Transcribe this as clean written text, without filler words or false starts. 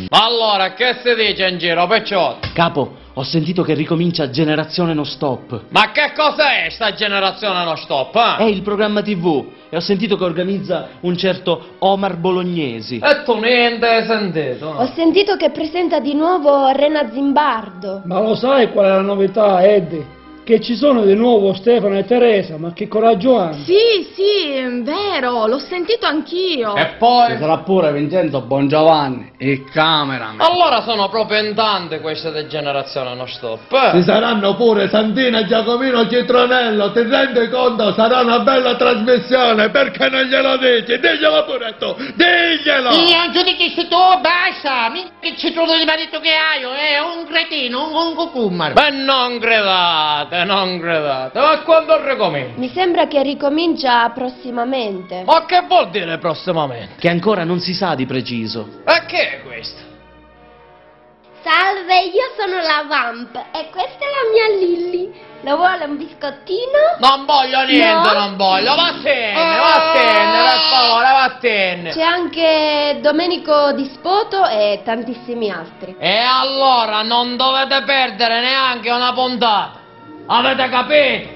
Allora, che si dice in giro, perciò? Capo, ho sentito che ricomincia Generazione Non Stop. Ma che cos'è sta generazione non stop, È il programma TV e ho sentito che organizza un certo Omar Bolognesi. E tu niente hai sentito? Ho sentito che presenta di nuovo Rena Zimbardo. Ma lo sai qual è la novità, Eddie? Che ci sono di nuovo Stefano e Teresa, ma che coraggio hanno! Sì, è vero, l'ho sentito anch'io. E poi? Ci sarà pure Vincenzo Bongiovanni, il cameraman. Allora sono proprio in tante queste di generazione non stop. Ci saranno pure Santina, Giacomino, Citronello, ti rendi conto? Sarà una bella trasmissione, perché non glielo dici? Diglielo pure tu, diglielo! Non giudichi tu, basta! Che citrono di marito che hai, è un cretino, un cucumar. Ma non credate, non credate. Ma quando ricomincia? Mi sembra che ricomincia prossimamente. Ma che vuol dire prossimamente? Che ancora non si sa di preciso. E che è questo? Salve, io sono la Vamp e questa è la mia Lilly. Lo vuole un biscottino? Non voglio niente, No? non voglio. Vattene, per favore, vattene. C'è anche Domenico Dispoto e tantissimi altri. E allora non dovete perdere neanche una puntata. Avete capito?